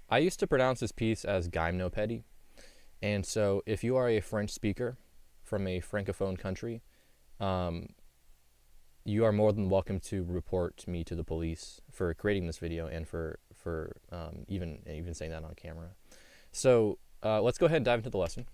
I used to pronounce this piece as Gymnopedie, and so if you are a French speaker from a francophone country, um, you are more than welcome to report me to the police for creating this video and for even saying that on camera. So let's go ahead and dive into the lesson.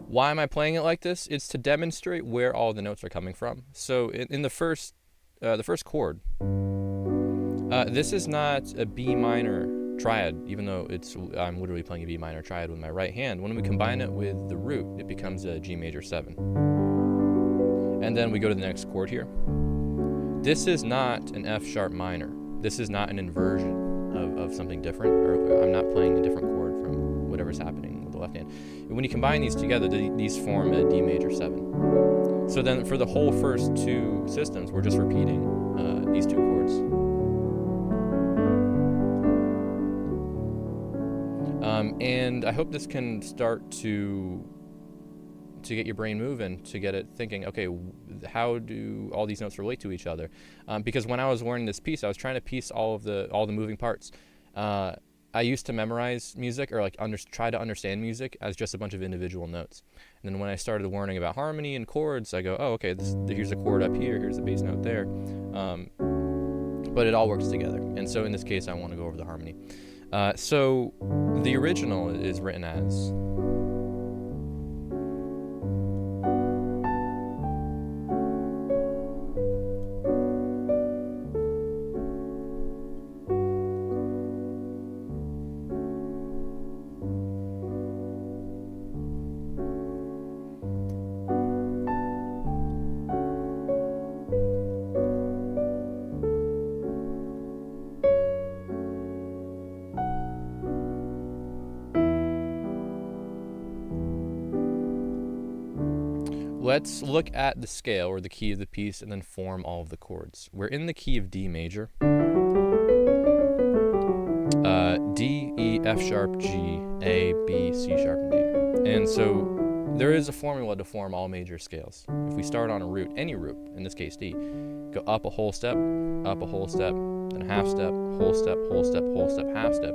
Why am I playing it like this? It's to demonstrate where all the notes are coming from. So in the first chord, this is not a B minor triad, even though I'm literally playing a B minor triad with my right hand. When we combine it with the root, it becomes a G major 7. And then we go to the next chord here. This is not an F sharp minor. This is not an inversion of something different, or I'm not playing a different chord from whatever's happening with the left hand. And when you combine these together, these form a D major 7. So then for the whole first two systems, we're just repeating these two chords. And I hope this can start to get your brain moving, to get it thinking, okay, how do all these notes relate to each other? Because when I was learning this piece, I was trying to piece all the moving parts. I used to memorize music, or like try to understand music as just a bunch of individual notes. And then when I started learning about harmony and chords, I go, oh, okay, here's a chord up here, here's a bass note there. But it all works together. And so in this case, I want to go over the harmony. So the original is written as Let's look at the scale, or the key of the piece, and then form all of the chords. We're in the key of D major. D, E, F sharp, G, A, B, C sharp, and D. And so there is a formula to form all major scales. If we start on a root, any root, in this case D, go up a whole step, then a half step, whole step, whole step, whole step, half step,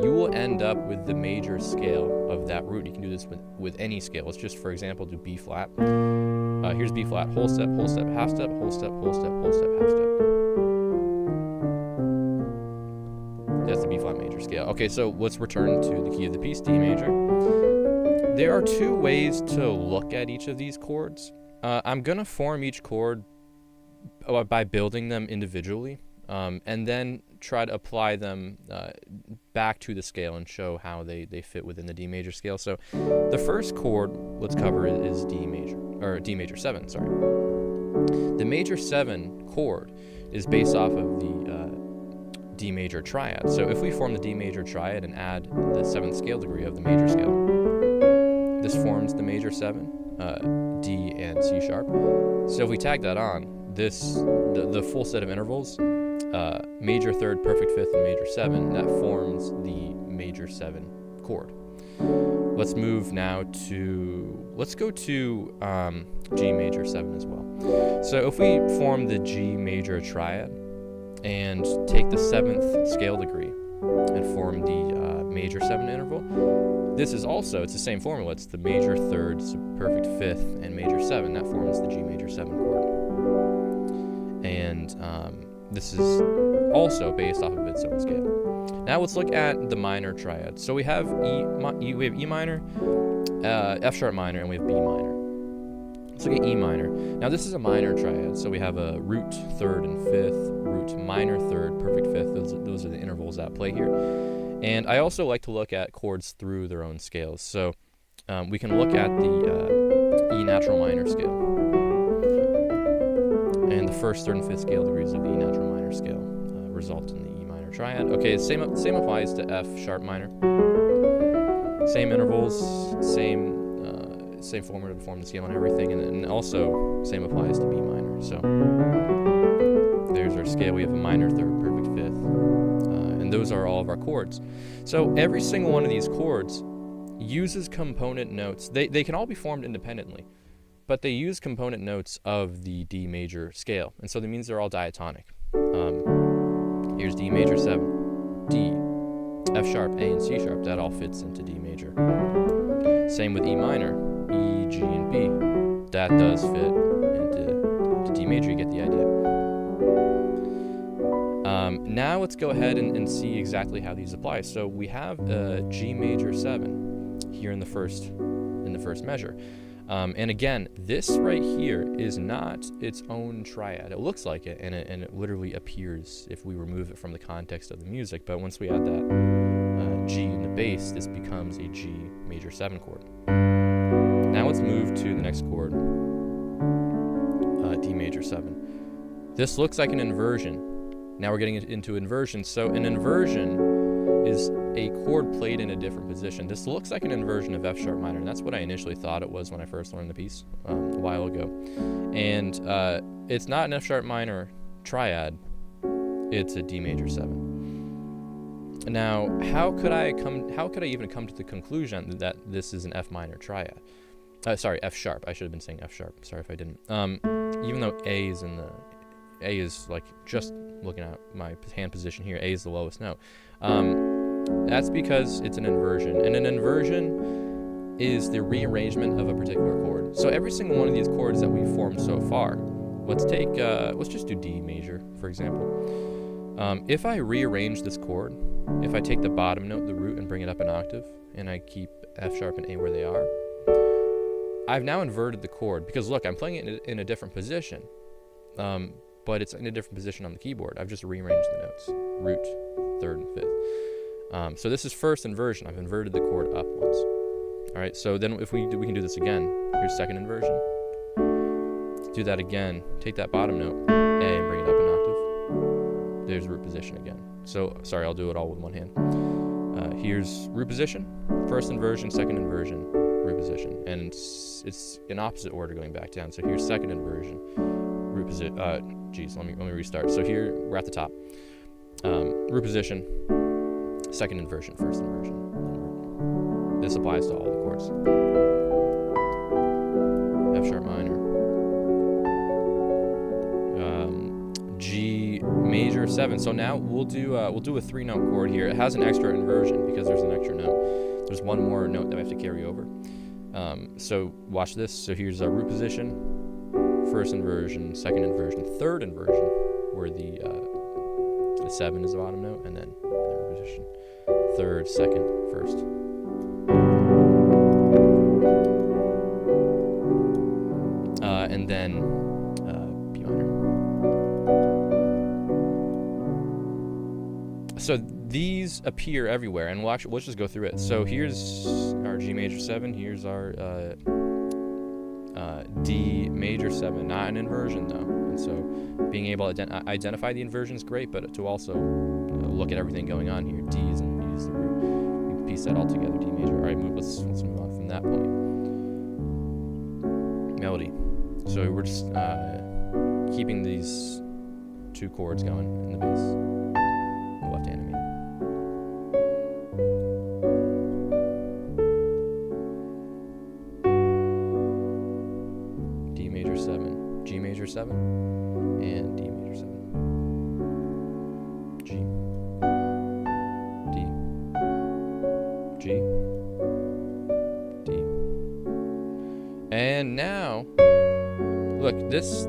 you will end up with the major scale of that root. You can do this with any scale. Let's just, for example, do B flat. Here's B flat, whole step, half step, whole step, whole step, whole step, half step. That's the B flat major scale. Okay, so let's return to the key of the piece, D major. There are two ways to look at each of these chords. I'm gonna form each chord by building them individually, and then try to apply them back to the scale and show how they fit within the D major scale. So the first chord let's cover is D major, or D major 7, sorry. The major 7 chord is based off of the D major triad. So if we form the D major triad and add the 7th scale degree of the major scale, this forms the major 7, D and C sharp. So if we tag that on, the full set of intervals, major 3rd, perfect 5th, and major 7, that forms the major 7 chord. Let's move now let's go to G major 7 as well. So if we form the G major triad and take the 7th scale degree and form the major 7 interval, it's the same formula. It's the major 3rd, perfect 5th, and major 7. That forms the G major 7 chord. And this is also based off of its own scale. Now let's look at the minor triad. So we have E minor, F sharp minor, and we have B minor. Let's look at E minor. Now this is a minor triad, so we have a root 3rd and 5th, root minor 3rd, perfect 5th. Those are the intervals at play here. And I also like to look at chords through their own scales. So we can look at the E natural minor scale. And the first, third, and fifth scale degrees of the E natural minor scale result in the E minor triad. Okay, same applies to F sharp minor. Same intervals, same formula to form the scale and everything, and also same applies to B minor. So there's our scale. We have a minor, third, perfect, fifth, and those are all of our chords. So every single one of these chords uses component notes. They can all be formed independently, but they use component notes of the D major scale, and so that means they're all diatonic. Here's D major 7, D, F sharp, A, and C sharp. That all fits into D major. Same with E minor, E, G, and B. That does fit into D major. You get the idea. Now let's go ahead and see exactly how these apply. So we have G major 7 here in the first measure. And again, this right here is not its own triad. It looks like it, and it literally appears if we remove it from the context of the music. But once we add that G in the bass, this becomes a G major 7 chord. Now let's move to the next chord, D major 7. This looks like an inversion. Now we're getting into inversion. So an inversion is a chord played in a different position. This looks like an inversion of F sharp minor, and that's what I initially thought it was when I first learned the piece a while ago. And it's not an F sharp minor triad, it's a D major 7. Now, how could I even come to the conclusion that this is an F minor triad? Sorry, F sharp. I should have been saying F sharp. Sorry if I didn't. Even though A is like, just looking at my hand position here, A is the lowest note. That's because it's an inversion, and an inversion is the rearrangement of a particular chord. So every single one of these chords that we've formed so far, let's just do D major, for example. If I rearrange this chord, if I take the bottom note, the root, and bring it up an octave, and I keep F sharp and A where they are, I've now inverted the chord, because look, I'm playing it in a different position, but it's in a different position on the keyboard. I've just rearranged the notes, root, third, and fifth. So this is first inversion. I've inverted the chord up once. All right, so then if we can do this again. Here's second inversion. Do that again. Take that bottom note, A, and bring it up an octave. There's root position again. So, sorry, I'll do it all with one hand. Here's root position, first inversion, second inversion, root position. And it's in opposite order going back down. So here's second inversion, root position. Let me restart. So here, we're at the top. Root position, second inversion, first inversion, then root. This applies to all the chords. F sharp minor, G major 7. So now we'll do a 3-note chord here. It has an extra inversion because there's an extra note. There's one more note that we have to carry over. So watch this. So here's a root position, first inversion, second inversion, third inversion, where the 7 is the bottom note, and then root position, third, second, first. And then B minor. So these appear everywhere, and let's just go through it. So here's our G major 7. Here's our D major 7. Not an inversion though, and so being able to identify the inversion is great, but to also look at everything going on here. D's and B's, the root. We can piece that all together. D major. All right, let's move on from that point. Melody. So we're just keeping these 2 chords going in the bass, the left hand, I mean. D major 7, G major 7, and D major 7. G, D, G, D. And now, look, this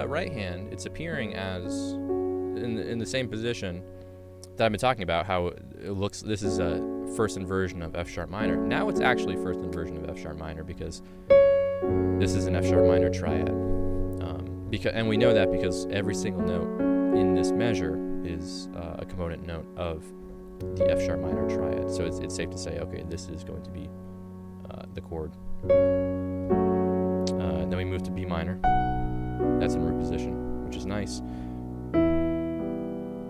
right hand, it's appearing as in the same position that I've been talking about, how it looks. This is a first inversion of F sharp minor. Now it's actually first inversion of F sharp minor because this is an F sharp minor triad. And we know that because every single note in this measure is a component note of the F sharp minor triad. So it's safe to say, okay, this is going to be the chord minor. That's in root position, which is nice.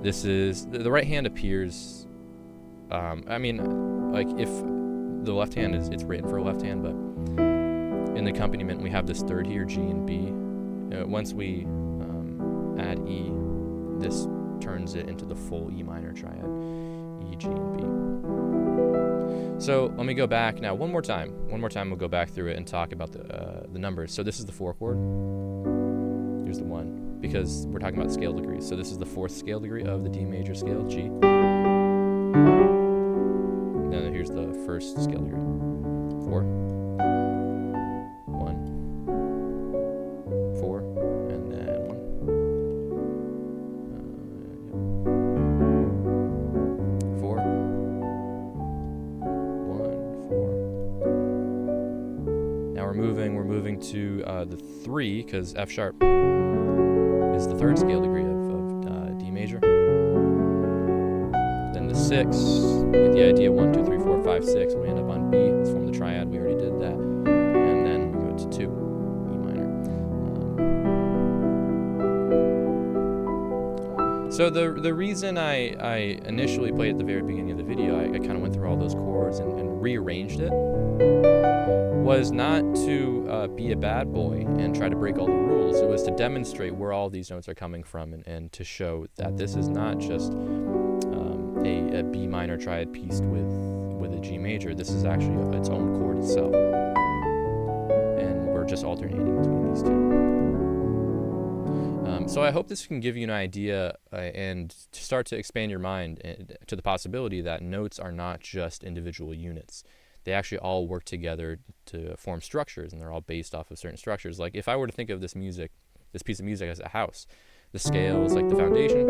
This is, the right hand appears, I mean, like if the left hand is, it's written for a left hand, but in the accompaniment we have this third here, G and B. Once we add E, this turns it into the full E minor triad, E, G, and B. So let me go back now one more time. We'll go back through it and talk about the numbers. So this is the 4 chord. Here's the 1, because we're talking about scale degrees. So this is the 4th scale degree of the D major scale, G. Then here's the 1st scale degree, 4, 1, 4, and then 1. 4, 1, 4. Now we're moving to the 3, because F sharp is the 3rd scale degree of D major. Then the 6, get the idea, 1, 2, 3, 4, 5, 6. We end up on B. Let's form the triad. We already did that. And then we go to 2, E minor. So the reason I initially played at the very beginning of the video, I kind of went through all those chords and rearranged it, was not to be a bad boy and try to break all the rules. It was to demonstrate where all these notes are coming from, and to show that this is not just a B minor triad pieced with a G major. This is actually its own chord itself, and we're just alternating between these two. So I hope this can give you an idea and to start to expand your mind to the possibility that notes are not just individual units. They actually all work together to form structures, and they're all based off of certain structures. Like if I were to think of this piece of music as a house, the scale is like the foundation,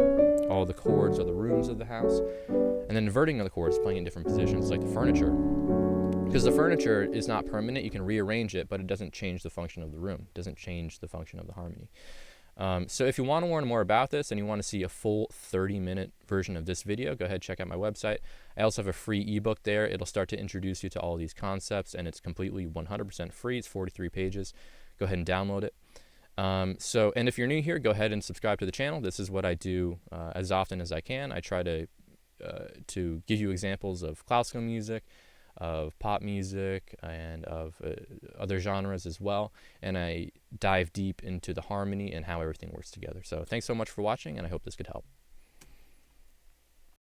all the chords are the rooms of the house, and then inverting of the chords, playing in different positions, like the furniture. Because the furniture is not permanent, you can rearrange it, but it doesn't change the function of the room, it doesn't change the function of the harmony. So if you want to learn more about this and you want to see a full 30-minute version of this video, go ahead and check out my website. I also have a free ebook there. It'll start to introduce you to all these concepts, and it's completely 100% free. It's 43 pages. Go ahead and download it. And if you're new here, go ahead and subscribe to the channel. This is what I do as often as I can. I try to give you examples of classical music, of pop music, and of other genres as well, and I dive deep into the harmony and how everything works together. So thanks so much for watching, and I hope this could help.